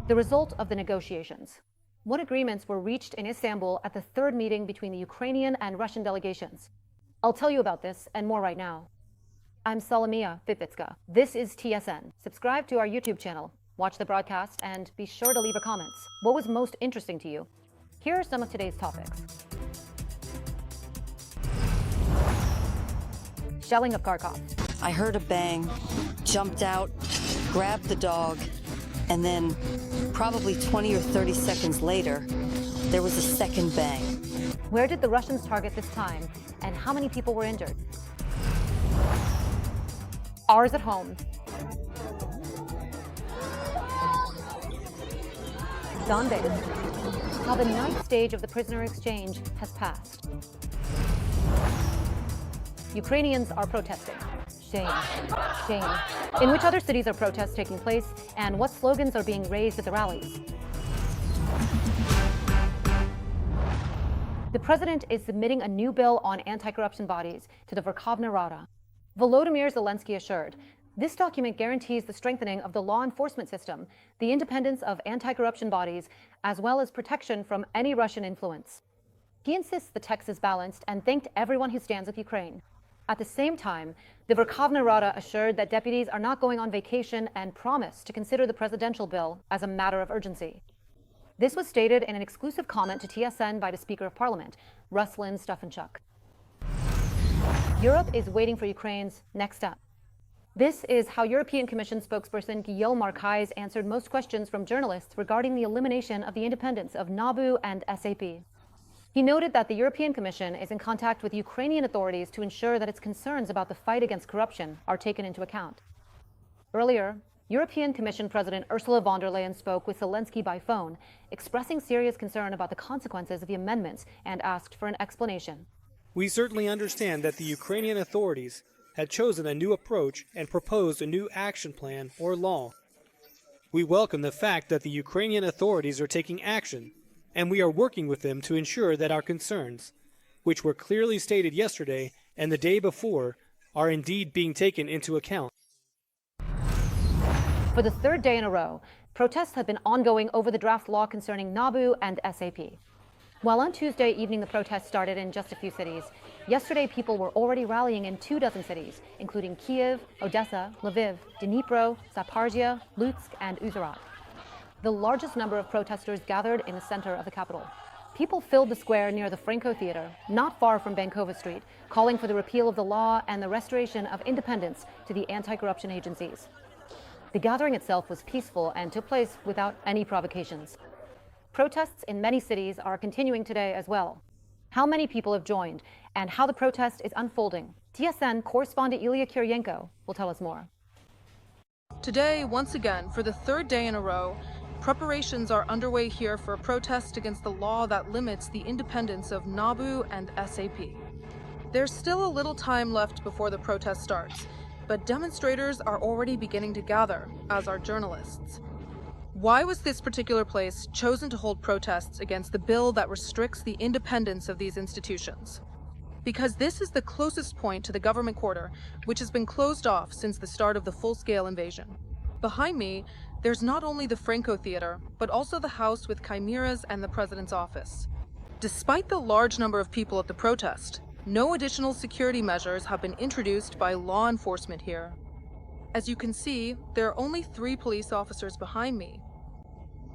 The result of the negotiations. What agreements were reached in Istanbul at the third meeting between the Ukrainian and Russian delegations? I'll tell you about this and more right now. I'm Salomia Fipitska. This is TSN. Subscribe to our YouTube channel, watch the broadcast, and be sure to leave a comment. What was most interesting to you? Here are some of today's topics. Shelling of Kharkov. I heard a bang, jumped out, grabbed the dog, and then probably 20 or 30 seconds later, there was a second bang. Where did the Russians target this time, and how many people were injured? Ours at home. Donbass. How the ninth stage of the prisoner exchange has passed. Ukrainians are protesting. Shame. Shame. In which other cities are protests taking place, and what slogans are being raised at the rallies? The president is submitting a new bill on anti-corruption bodies to the Verkhovna Rada. Volodymyr Zelensky assured, this document guarantees the strengthening of the law enforcement system, the independence of anti-corruption bodies, as well as protection from any Russian influence. He insists the text is balanced and thanked everyone who stands with Ukraine. At the same time, the Verkhovna Rada assured that deputies are not going on vacation and promised to consider the presidential bill as a matter of urgency. This was stated in an exclusive comment to TSN by the Speaker of Parliament, Ruslan Stefanchuk. Europe is waiting for Ukraine's next step. This is how European Commission spokesperson Guillaume Marquez answered most questions from journalists regarding the elimination of the independence of NABU and SAP. He noted that the European Commission is in contact with Ukrainian authorities to ensure that its concerns about the fight against corruption are taken into account. Earlier, European Commission President Ursula von der Leyen spoke with Zelensky by phone, expressing serious concern about the consequences of the amendments and asked for an explanation. We certainly understand that the Ukrainian authorities had chosen a new approach and proposed a new action plan or law. We welcome the fact that the Ukrainian authorities are taking action, and we are working with them to ensure that our concerns, which were clearly stated yesterday and the day before, are indeed being taken into account. For the third day in a row, protests have been ongoing over the draft law concerning NABU and SAP. While on Tuesday evening the protests started in just a few cities, yesterday people were already rallying in 24 cities, including Kiev, Odessa, Lviv, Dnipro, Zaporizhia, Lutsk, and Uzhhorod. The largest number of protesters gathered in the center of the capital. People filled the square near the Franco Theater, not far from Bankova Street, calling for the repeal of the law and the restoration of independence to the anti-corruption agencies. The gathering itself was peaceful and took place without any provocations. Protests in many cities are continuing today as well. How many people have joined and how the protest is unfolding? TSN correspondent Yulia Kiriyenko will tell us more. Today, once again, for the third day in a row, preparations are underway here for a protest against the law that limits the independence of NABU and SAP. There's still a little time left before the protest starts, but demonstrators are already beginning to gather, as are journalists. Why was this particular place chosen to hold protests against the bill that restricts the independence of these institutions? Because this is the closest point to the government quarter, which has been closed off since the start of the full-scale invasion. Behind me, there's not only the Franco Theater, but also the house with chimeras and the president's office. Despite the large number of people at the protest, no additional security measures have been introduced by law enforcement here. As you can see, there are only 3 police officers behind me.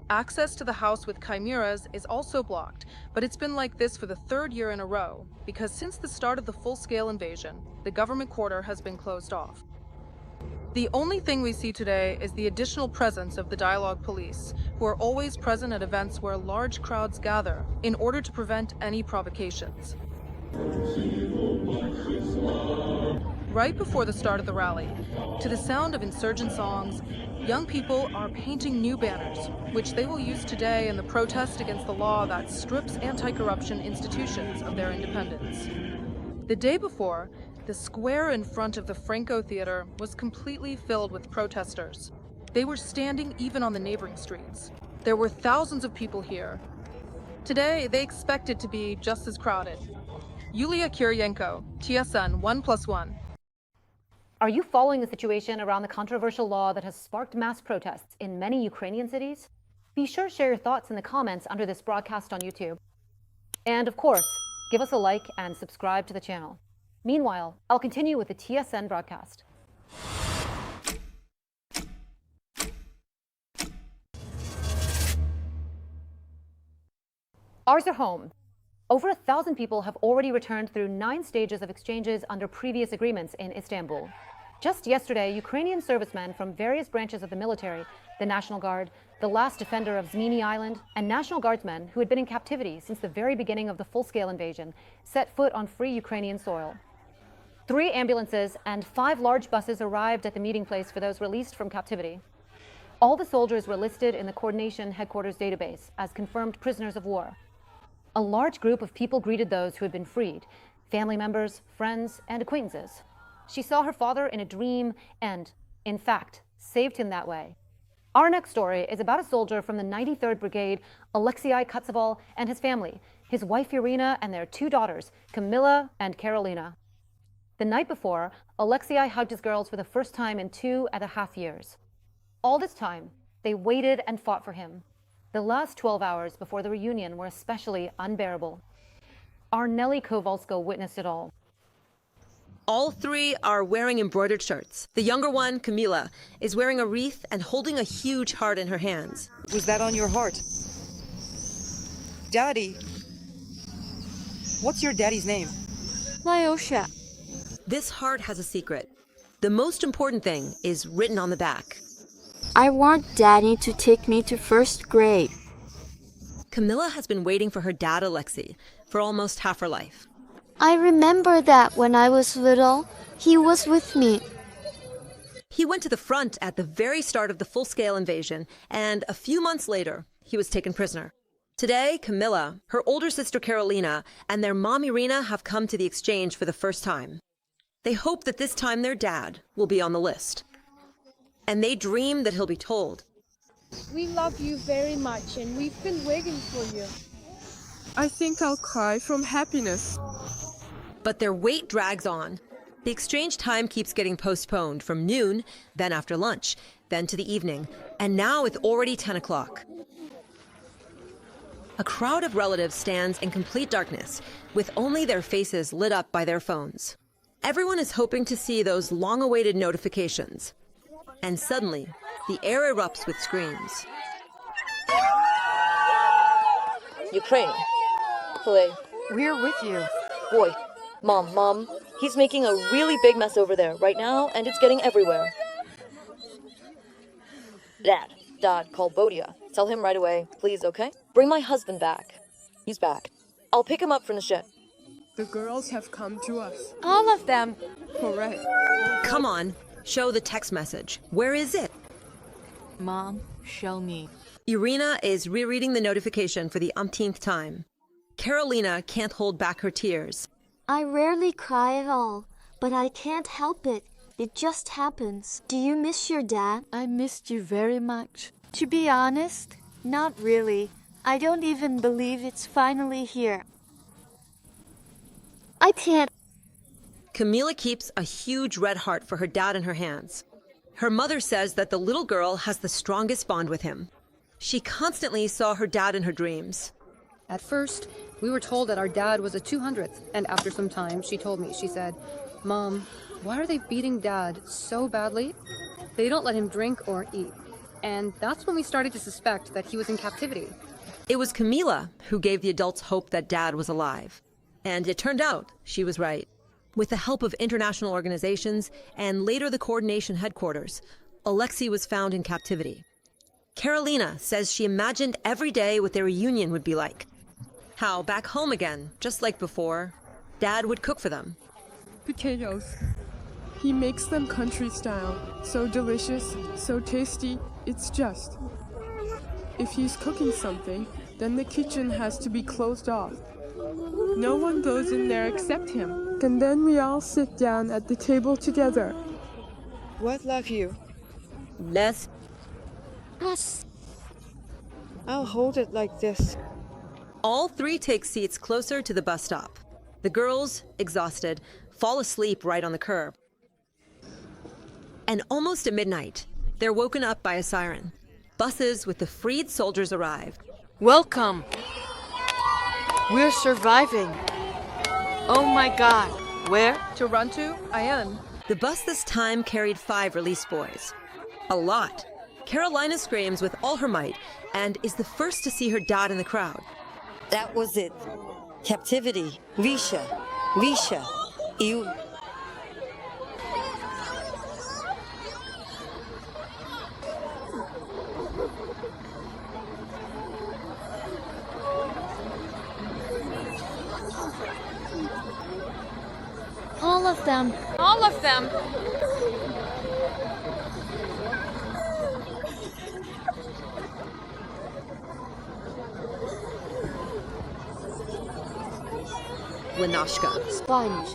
Access to the house with chimeras is also blocked, but it's been like this for the 3rd year in a row, because since the start of the full-scale invasion, the government quarter has been closed off. The only thing we see today is the additional presence of the dialogue police, who are always present at events where large crowds gather in order to prevent any provocations. Right before the start of the rally, to the sound of insurgent songs, young people are painting new banners, which they will use today in the protest against the law that strips anti-corruption institutions of their independence. The day before, the square in front of the Franco Theater was completely filled with protesters. They were standing even on the neighboring streets. There were thousands of people here. Today, they expect it to be just as crowded. Yulia Kiriyenko, TSN 1+1. Are you following the situation around the controversial law that has sparked mass protests in many Ukrainian cities? Be sure to share your thoughts in the comments under this broadcast on YouTube. And of course, give us a like and subscribe to the channel. Meanwhile, I'll continue with the TSN broadcast. Ours are home. Over 1,000 people have already returned through 9 stages of exchanges under previous agreements in Istanbul. Just yesterday, Ukrainian servicemen from various branches of the military, the National Guard, the last defender of Zmini Island, and National Guardsmen who had been in captivity since the very beginning of the full-scale invasion, set foot on free Ukrainian soil. 3 ambulances and 5 large buses arrived at the meeting place for those released from captivity. All the soldiers were listed in the Coordination Headquarters database as confirmed prisoners of war. A large group of people greeted those who had been freed, family members, friends, and acquaintances. She saw her father in a dream and, in fact, saved him that way. Our next story is about a soldier from the 93rd Brigade, Alexei Kotzebal, and his family, his wife Irina and their 2 daughters, Camilla and Carolina. The night before, Alexei hugged his girls for the first time in 2.5 years. All this time, they waited and fought for him. The last 12 hours before the reunion were especially unbearable. Our Nelly Kowalsko witnessed it all. All 3 are wearing embroidered shirts. The younger one, Camila, is wearing a wreath and holding a huge heart in her hands. Was that on your heart? Daddy. What's your daddy's name? Lyosha. This heart has a secret. The most important thing is written on the back. I want Daddy to take me to 1st grade. Camilla has been waiting for her dad, Alexei, for almost half her life. I remember that when I was little, he was with me. He went to the front at the very start of the full-scale invasion, and a few months later, he was taken prisoner. Today, Camilla, her older sister Carolina, and their mom Irina have come to the exchange for the first time. They hope that this time their dad will be on the list. And they dream that he'll be told. We love you very much and we've been waiting for you. I think I'll cry from happiness. But their wait drags on. The exchange time keeps getting postponed from noon, then after lunch, then to the evening, and now it's already 10 o'clock. A crowd of relatives stands in complete darkness, with only their faces lit up by their phones. Everyone is hoping to see those long-awaited notifications. And suddenly, the air erupts with screams. Ukraine. Filet. We're with you. Boy. Mom. He's making a really big mess over there right now, and it's getting everywhere. Dad, call Bodia. Tell him right away, please, okay? Bring my husband back. He's back. I'll pick him up from the shed. The girls have come to us. All of them. Correct. Come on, show the text message. Where is it? Mom, show me. Irina is rereading the notification for the umpteenth time. Carolina can't hold back her tears. I rarely cry at all, but I can't help it. It just happens. Do you miss your dad? I missed you very much. To be honest, not really. I don't even believe it's finally here. I can't. Camila keeps a huge red heart for her dad in her hands. Her mother says that the little girl has the strongest bond with him. She constantly saw her dad in her dreams. At first, we were told that our dad was a 200th, and after some time, she told me, she said, "Mom, why are they beating Dad so badly? They don't let him drink or eat." And that's when we started to suspect that he was in captivity. It was Camila who gave the adults hope that Dad was alive. And it turned out she was right. With the help of international organizations and later the Coordination Headquarters, Alexei was found in captivity. Carolina says she imagined every day what their reunion would be like. How back home again, just like before, Dad would cook for them. Potatoes. He makes them country style. So delicious, so tasty, it's just. If he's cooking something, then the kitchen has to be closed off. No one goes in there except him. And then we all sit down at the table together. What love you? Less. Us. I'll hold it like this. All 3 take seats closer to the bus stop. The girls, exhausted, fall asleep right on the curb. And almost at midnight, they're woken up by a siren. buses with the freed soldiers arrived. Welcome. We're surviving. Oh my God. Where? To run to? Ayan. The bus this time carried 5 released boys. A lot. Carolina screams with all her might and is the first to see her dad in the crowd. That was it. Captivity. Visha. Visha. You. All of them. All of them. Lenashka. Sponge.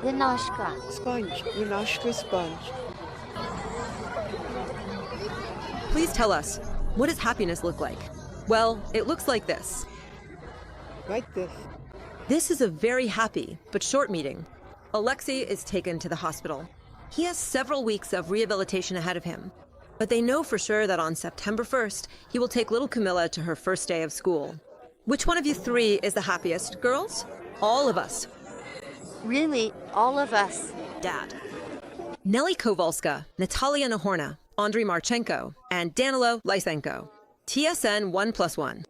Lenashka. Sponge. Lunashka sponge. Please tell us, what does happiness look like? Well, it looks like this. Like this. This is a very happy but short meeting. Alexei is taken to the hospital. He has several weeks of rehabilitation ahead of him, but they know for sure that on September 1st, he will take little Camilla to her first day of school. Which one of you 3 is the happiest, girls? All of us. Really, all of us. Dad. Nelly Kowalska, Natalia Nahorna, Andriy Marchenko, and Danilo Lysenko. TSN 1+1.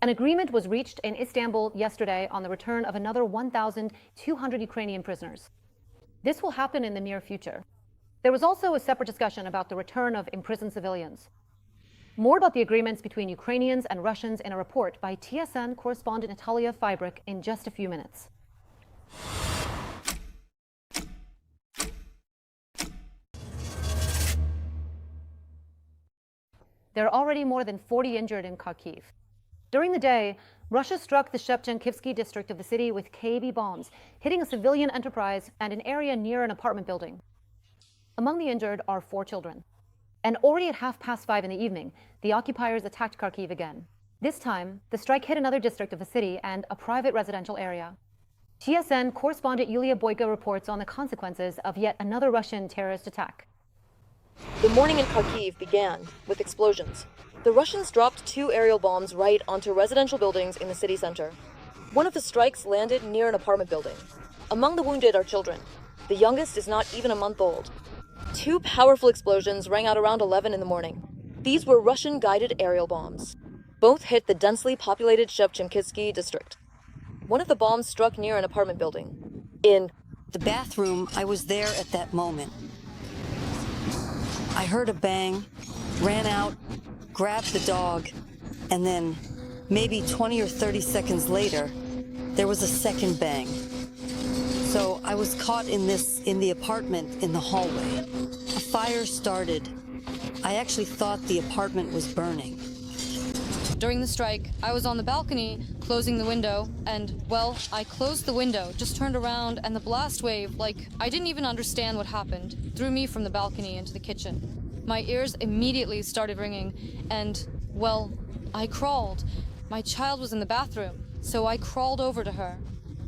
An agreement was reached in Istanbul yesterday on the return of another 1,200 Ukrainian prisoners. This will happen in the near future. There was also a separate discussion about the return of imprisoned civilians. More about the agreements between Ukrainians and Russians in a report by TSN correspondent Natalia Fibrik in just a few minutes. There are already more than 40 injured in Kharkiv. During the day, Russia struck the Shevchenkivsky district of the city with KB bombs, hitting a civilian enterprise and an area near an apartment building. Among the injured are 4 children. And already at 5:30 in the evening, the occupiers attacked Kharkiv again. This time, the strike hit another district of the city and a private residential area. TSN correspondent Yulia Boyka reports on the consequences of yet another Russian terrorist attack. The morning in Kharkiv began with explosions. The Russians dropped 2 aerial bombs right onto residential buildings in the city center. One of the strikes landed near an apartment building. Among the wounded are children. The youngest is not even a month old. 2 powerful explosions rang out around 11 in the morning. These were Russian-guided aerial bombs. Both hit the densely populated Shevchenkivsky district. One of the bombs struck near an apartment building. In the bathroom, I was there at that moment. I heard a bang, ran out, grabbed the dog, and then, maybe 20 or 30 seconds later, there was a second bang. So I was caught in the apartment in the hallway. A fire started. I actually thought the apartment was burning. During the strike, I was on the balcony, closing the window, and, well, I closed the window, just turned around, and the blast wave, like, I didn't even understand what happened, threw me from the balcony into the kitchen. My ears immediately started ringing, and, well, I crawled. My child was in the bathroom, so I crawled over to her.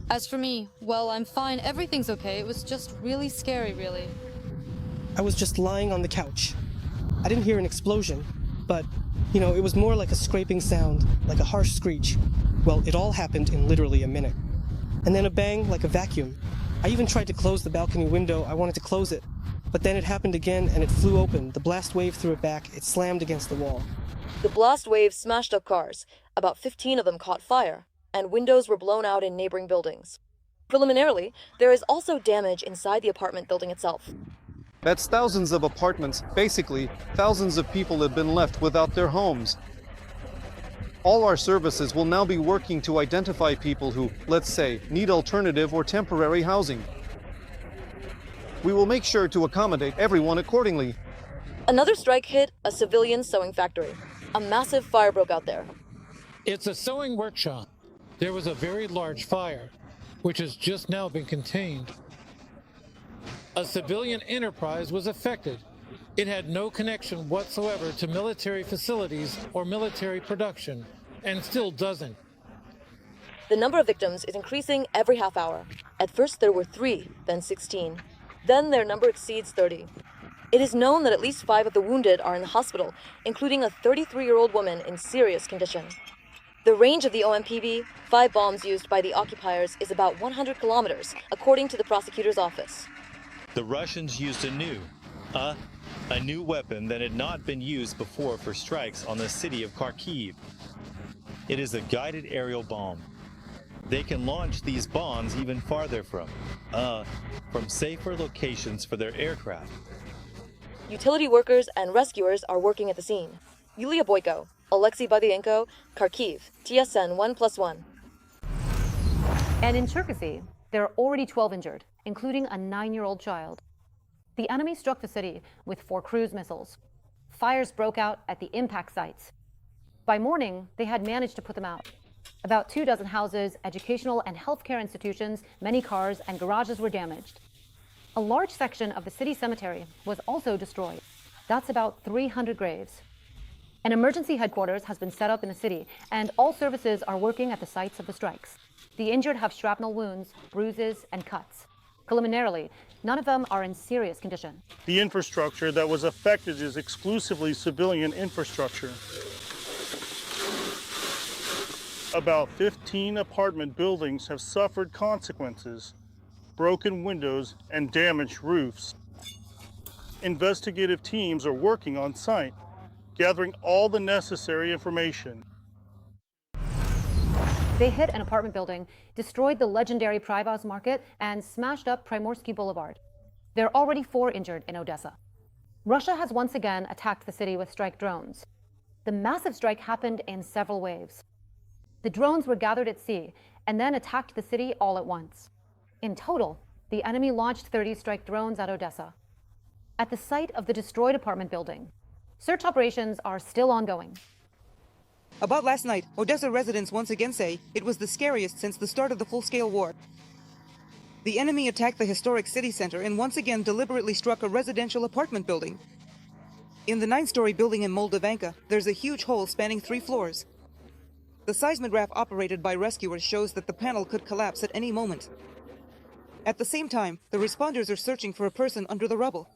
As for me, well, I'm fine, everything's okay, it was just really scary, really. I was just lying on the couch. I didn't hear an explosion, but, it was more like a scraping sound, like a harsh screech. Well, it all happened in literally a minute. And then a bang, like a vacuum. I even tried to close the balcony window. I wanted to close it. But then it happened again, and it flew open. The blast wave threw it back. It slammed against the wall. The blast wave smashed up cars. About 15 of them caught fire, and windows were blown out in neighboring buildings. Preliminarily, there is also damage inside the apartment building itself. That's thousands of apartments. Basically, thousands of people have been left without their homes. All our services will now be working to identify people who, let's say, need alternative or temporary housing. We will make sure to accommodate everyone accordingly. Another strike hit a civilian sewing factory. A massive fire broke out there. It's a sewing workshop. There was a very large fire, which has just now been contained. A civilian enterprise was affected. It had no connection whatsoever to military facilities or military production, and still doesn't. The number of victims is increasing every half hour. At first there were 3, then 16. Then their number exceeds 30. It is known that at least 5 of the wounded are in the hospital, including a 33-year-old woman in serious condition. The range of the OMPV, 5 bombs used by the occupiers, is about 100 kilometers, according to the prosecutor's office. The Russians used a new weapon that had not been used before for strikes on the city of Kharkiv. It is a guided aerial bomb. They can launch these bombs even farther from safer locations for their aircraft. Utility workers and rescuers are working at the scene. Yulia Boyko, Alexei Badienko, Kharkiv, TSN 1+1. And in Cherkasy, there are already 12 injured, including a 9-year-old child. The enemy struck the city with 4 cruise missiles. Fires broke out at the impact sites. By morning, they had managed to put them out. About 24 houses, educational and healthcare institutions, many cars, and garages were damaged. A large section of the city cemetery was also destroyed. That's about 300 graves. An emergency headquarters has been set up in the city, and all services are working at the sites of the strikes. The injured have shrapnel wounds, bruises, and cuts. Preliminarily, none of them are in serious condition. The infrastructure that was affected is exclusively civilian infrastructure. About 15 apartment buildings have suffered consequences, broken windows, and damaged roofs. Investigative teams are working on site, gathering all the necessary information. They hit an apartment building, destroyed the legendary Privoz Market, and smashed up Primorsky Boulevard. There are already 4 injured in Odessa. Russia has once again attacked the city with strike drones. The massive strike happened in several waves. The drones were gathered at sea and then attacked the city all at once. In total, the enemy launched 30 strike drones at Odessa. At the site of the destroyed apartment building, search operations are still ongoing. About last night, Odessa residents once again say it was the scariest since the start of the full-scale war. The enemy attacked the historic city center and once again deliberately struck a residential apartment building. In the 9-story building in Moldavanka, there's a huge hole spanning 3 floors. The seismograph operated by rescuers shows that the panel could collapse at any moment. At the same time, the responders are searching for a person under the rubble.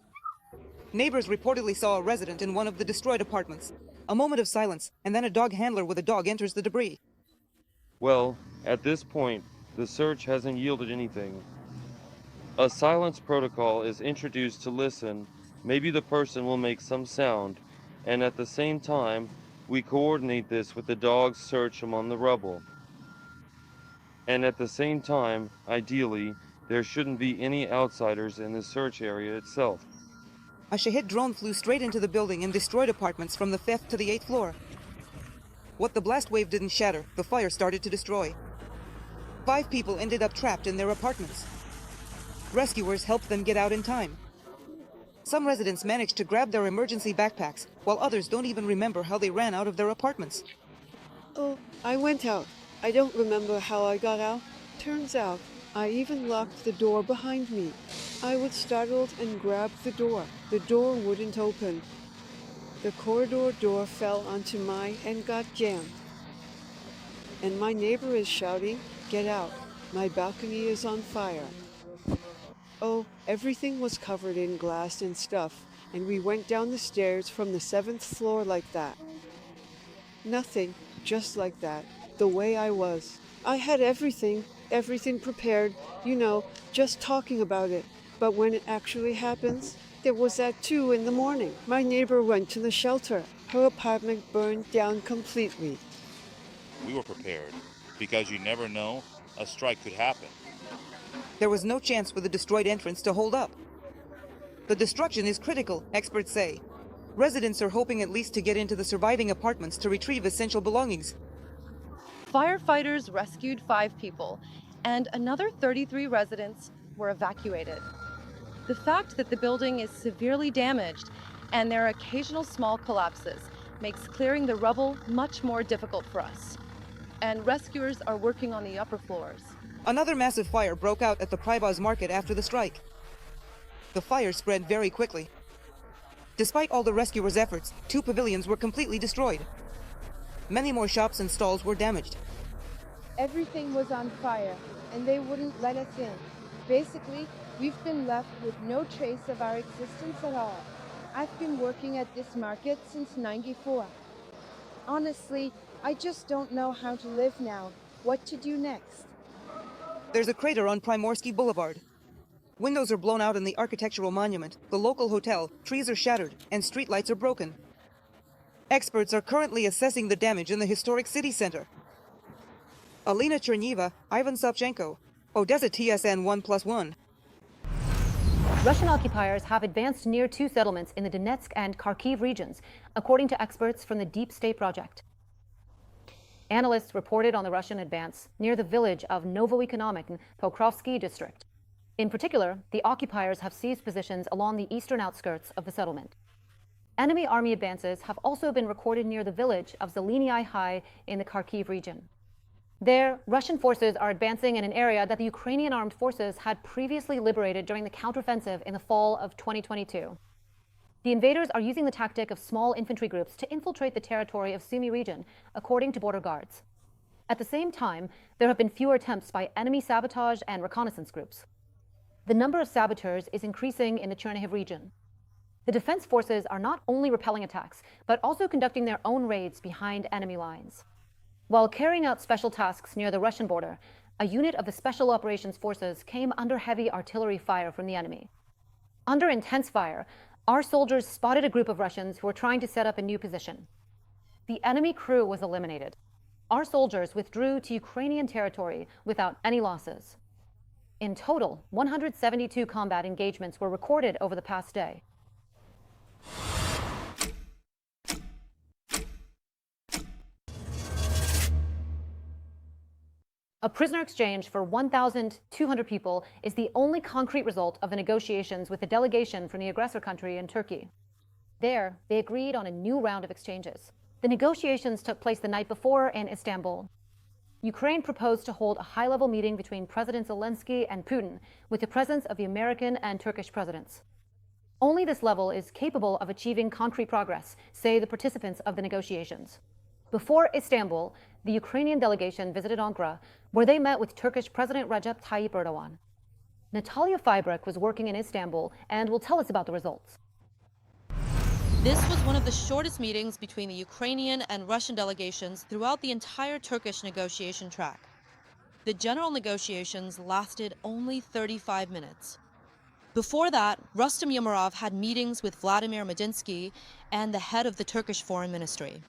Neighbors reportedly saw a resident in one of the destroyed apartments. A moment of silence, and then a dog handler with a dog enters the debris. Well, at this point, the search hasn't yielded anything. A silence protocol is introduced to listen. Maybe the person will make some sound, and at the same time, we coordinate this with the dog's search among the rubble. And at the same time, ideally, there shouldn't be any outsiders in the search area itself. A Shahid drone flew straight into the building and destroyed apartments from the 5th to the 8th floor. What the blast wave didn't shatter, the fire started to destroy. 5 people ended up trapped in their apartments. Rescuers helped them get out in time. Some residents managed to grab their emergency backpacks, while others don't even remember how they ran out of their apartments. Oh, I went out. I don't remember how I got out. Turns out, I even locked the door behind me. I was startled and grabbed the door. The door wouldn't open. The corridor door fell onto mine and got jammed. And my neighbor is shouting, "Get out. My balcony is on fire." Oh, everything was covered in glass and stuff, and we went down the stairs from the 7th floor like that. Nothing, just like that, the way I was. I had everything prepared, just talking about it. But when it actually happens, it was at 2 in the morning. My neighbor went to the shelter. Her apartment burned down completely. We were prepared, because you never know, a strike could happen. There was no chance for the destroyed entrance to hold up. The destruction is critical, experts say. Residents are hoping at least to get into the surviving apartments to retrieve essential belongings. Firefighters rescued 5 people, and another 33 residents were evacuated. The fact that the building is severely damaged and there are occasional small collapses makes clearing the rubble much more difficult for us. And rescuers are working on the upper floors. Another massive fire broke out at the Privoz Market after the strike. The fire spread very quickly. Despite all the rescuers' efforts, 2 pavilions were completely destroyed. Many more shops and stalls were damaged. Everything was on fire, and they wouldn't let us in. Basically, we've been left with no trace of our existence at all. I've been working at this market since '94. Honestly, I just don't know how to live now, what to do next. There's a crater on Primorsky Boulevard. Windows are blown out in the architectural monument, the local hotel, trees are shattered, and streetlights are broken. Experts are currently assessing the damage in the historic city center. Alina Chernyieva, Ivan Savchenko, Odessa TSN 1+1. Russian occupiers have advanced near two settlements in the Donetsk and Kharkiv regions, according to experts from the Deep State Project. Analysts reported on the Russian advance near the village of Novoeconomic in Pokrovsky district. In particular, the occupiers have seized positions along the eastern outskirts of the settlement. Enemy army advances have also been recorded near the village of Zelensky High in the Kharkiv region. There, Russian forces are advancing in an area that the Ukrainian armed forces had previously liberated during the counteroffensive in the fall of 2022. The invaders are using the tactic of small infantry groups to infiltrate the territory of Sumy region, according to border guards. At the same time, there have been fewer attempts by enemy sabotage and reconnaissance groups. The number of saboteurs is increasing in the Chernihiv region. The defense forces are not only repelling attacks, but also conducting their own raids behind enemy lines. While carrying out special tasks near the Russian border, a unit of the Special Operations Forces came under heavy artillery fire from the enemy. Under intense fire, our soldiers spotted a group of Russians who were trying to set up a new position. The enemy crew was eliminated. Our soldiers withdrew to Ukrainian territory without any losses. In total, 172 combat engagements were recorded over the past day. A prisoner exchange for 1,200 people is the only concrete result of the negotiations with a delegation from the aggressor country in Turkey. There, they agreed on a new round of exchanges. The negotiations took place the night before in Istanbul. Ukraine proposed to hold a high-level meeting between President Zelensky and Putin with the presence of the American and Turkish presidents. Only this level is capable of achieving concrete progress, say the participants of the negotiations. Before Istanbul, the Ukrainian delegation visited Ankara, where they met with Turkish President Recep Tayyip Erdogan. Natalia Fibrik was working in Istanbul and will tell us about the results. This was one of the shortest meetings between the Ukrainian and Russian delegations throughout the entire Turkish negotiation track. The general negotiations lasted only 35 minutes. Before that, Rustem Umerov had meetings with Vladimir Medinsky and the head of the Turkish Foreign Ministry.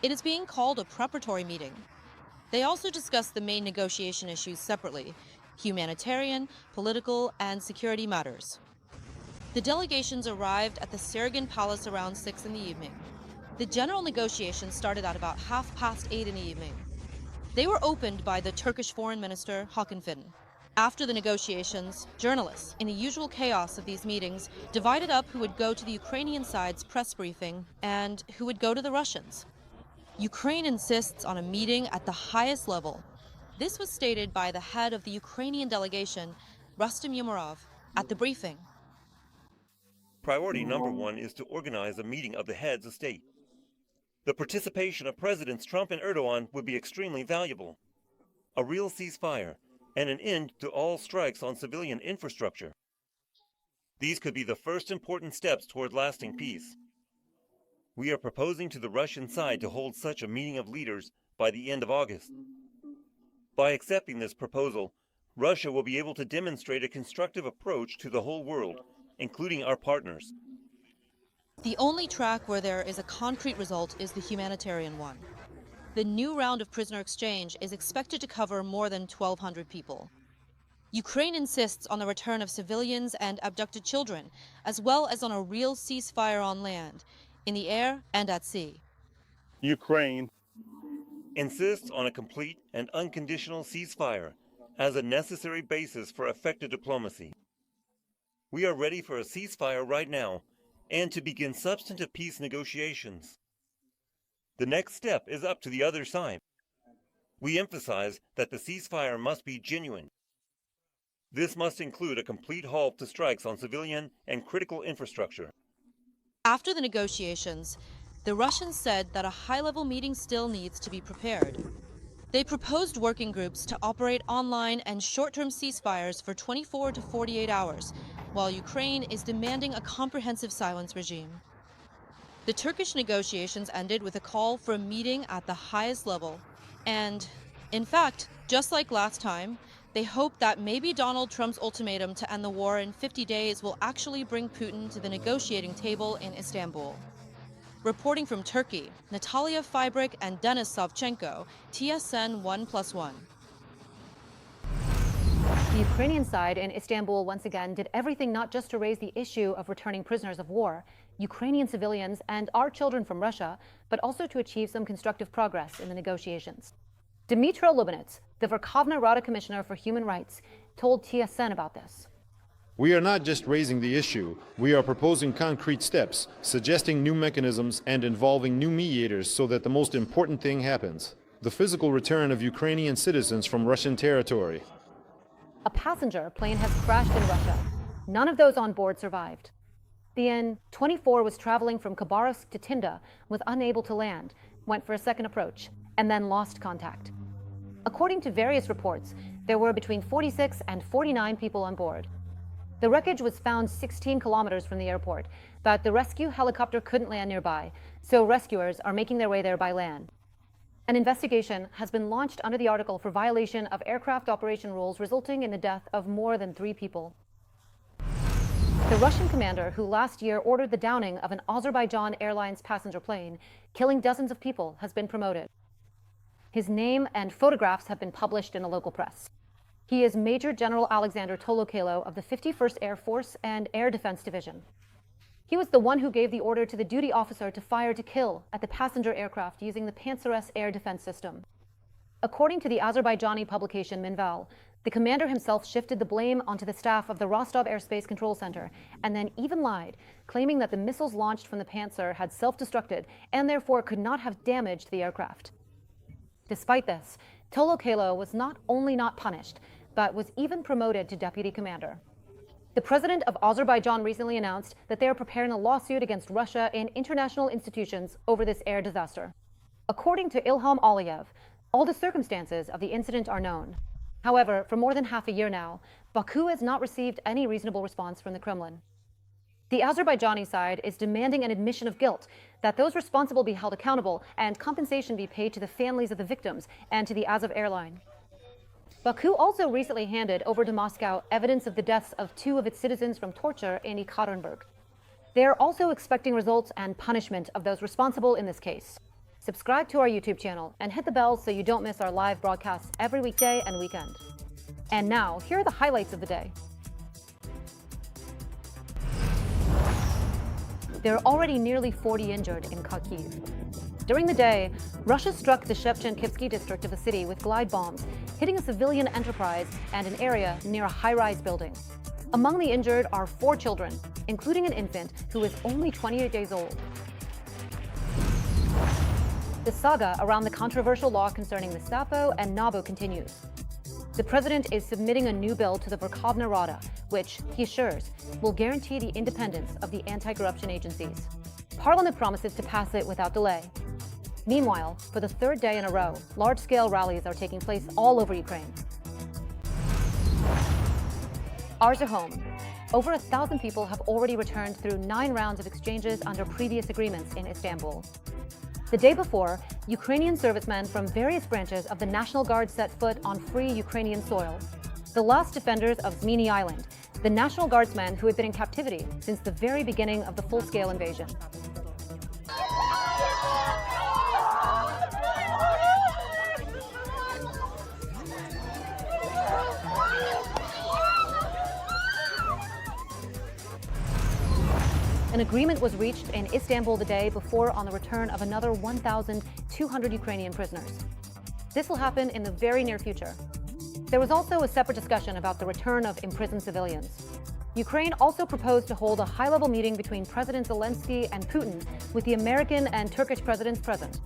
It is being called a preparatory meeting. They also discussed the main negotiation issues separately: humanitarian, political, and security matters. The delegations arrived at the Sergin Palace around 6 in the evening. The general negotiations started at about 8:30 in the evening. They were opened by the Turkish Foreign Minister Hakan Fidan. After the negotiations, journalists, in the usual chaos of these meetings, divided up who would go to the Ukrainian side's press briefing and who would go to the Russians. Ukraine insists on a meeting at the highest level. This was stated by the head of the Ukrainian delegation, Rustem Umerov, at the briefing. Priority number one is to organize a meeting of the heads of state. The participation of Presidents Trump and Erdogan would be extremely valuable. A real ceasefire and an end to all strikes on civilian infrastructure. These could be the first important steps toward lasting peace. We are proposing to the Russian side to hold such a meeting of leaders by the end of August. By accepting this proposal, Russia will be able to demonstrate a constructive approach to the whole world, including our partners. The only track where there is a concrete result is the humanitarian one. The new round of prisoner exchange is expected to cover more than 1,200 people. Ukraine insists on the return of civilians and abducted children, as well as on a real ceasefire on land, in the air and at sea. Ukraine insists on a complete and unconditional ceasefire as a necessary basis for effective diplomacy. We are ready for a ceasefire right now and to begin substantive peace negotiations. The next step is up to the other side. We emphasize that the ceasefire must be genuine. This must include a complete halt to strikes on civilian and critical infrastructure. After the negotiations, the Russians said that a high-level meeting still needs to be prepared. They proposed working groups to operate online and short-term ceasefires for 24 to 48 hours, while Ukraine is demanding a comprehensive silence regime. The Turkish negotiations ended with a call for a meeting at the highest level. And, in fact, just like last time, they hope that maybe Donald Trump's ultimatum to end the war in 50 days will actually bring Putin to the negotiating table in Istanbul. Reporting from Turkey, Natalia Fibrik and Denis Savchenko, TSN 1+1. The Ukrainian side in Istanbul once again did everything not just to raise the issue of returning prisoners of war, Ukrainian civilians, and our children from Russia, but also to achieve some constructive progress in the negotiations. Dmytro Lubinets, the Verkhovna Rada Commissioner for Human Rights, told TSN about this. We are not just raising the issue, we are proposing concrete steps, suggesting new mechanisms and involving new mediators so that the most important thing happens: the physical return of Ukrainian citizens from Russian territory. A passenger plane has crashed in Russia. None of those on board survived. The N-24 was traveling from Khabarovsk to Tinda, was unable to land, went for a second approach, and then lost contact. According to various reports, there were between 46 and 49 people on board. The wreckage was found 16 kilometers from the airport, but the rescue helicopter couldn't land nearby, so rescuers are making their way there by land. An investigation has been launched under the article for violation of aircraft operation rules, resulting in the death of more than 3 people. The Russian commander who last year ordered the downing of an Azerbaijan Airlines passenger plane, killing dozens of people, has been promoted. His name and photographs have been published in the local press. He is Major General Alexander Tolokelo of the 51st Air Force and Air Defense Division. He was the one who gave the order to the duty officer to fire to kill at the passenger aircraft using the Panzer-S air defense system. According to the Azerbaijani publication Minval, the commander himself shifted the blame onto the staff of the Rostov Airspace Control Center and then even lied, claiming that the missiles launched from the Panzer had self-destructed and therefore could not have damaged the aircraft. Despite this, Tolokelo was not only not punished, but was even promoted to deputy commander. The president of Azerbaijan recently announced that they are preparing a lawsuit against Russia and international institutions over this air disaster. According to Ilham Aliyev, all the circumstances of the incident are known. However, for more than half a year now, Baku has not received any reasonable response from the Kremlin. The Azerbaijani side is demanding an admission of guilt, that those responsible be held accountable, and compensation be paid to the families of the victims and to the Azov airline. Baku also recently handed over to Moscow evidence of the deaths of 2 of its citizens from torture in Ekaterinburg. They are also expecting results and punishment of those responsible in this case. Subscribe to our YouTube channel and hit the bell so you don't miss our live broadcasts every weekday and weekend. And now, here are the highlights of the day. There are already nearly 40 injured in Kharkiv. During the day, Russia struck the Shevchenkivsky district of the city with glide bombs, hitting a civilian enterprise and an area near a high-rise building. Among the injured are 4 children, including an infant who is only 28 days old. The saga around the controversial law concerning the Sapo and Nabu continues. The president is submitting a new bill to the Verkhovna Rada, which, he assures, will guarantee the independence of the anti-corruption agencies. Parliament promises to pass it without delay. Meanwhile, for the 3rd day in a row, large-scale rallies are taking place all over Ukraine. Ours are home. Over 1,000 people have already returned through 9 rounds of exchanges under previous agreements in Istanbul. The day before, Ukrainian servicemen from various branches of the National Guard set foot on free Ukrainian soil. The last defenders of Zmini Island, the National Guardsmen who had been in captivity since the very beginning of the full-scale invasion. An agreement was reached in Istanbul the day before on the return of another 1,200 Ukrainian prisoners. This will happen in the very near future. There was also a separate discussion about the return of imprisoned civilians. Ukraine also proposed to hold a high-level meeting between President Zelensky and Putin, with the American and Turkish presidents present.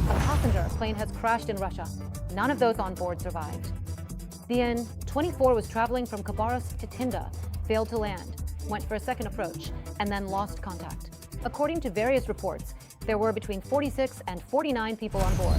A passenger plane has crashed in Russia. None of those on board survived. The N-24 was traveling from Khabarovsk to Tinda, failed to land, went for a second approach, and then lost contact. According to various reports, there were between 46 and 49 people on board.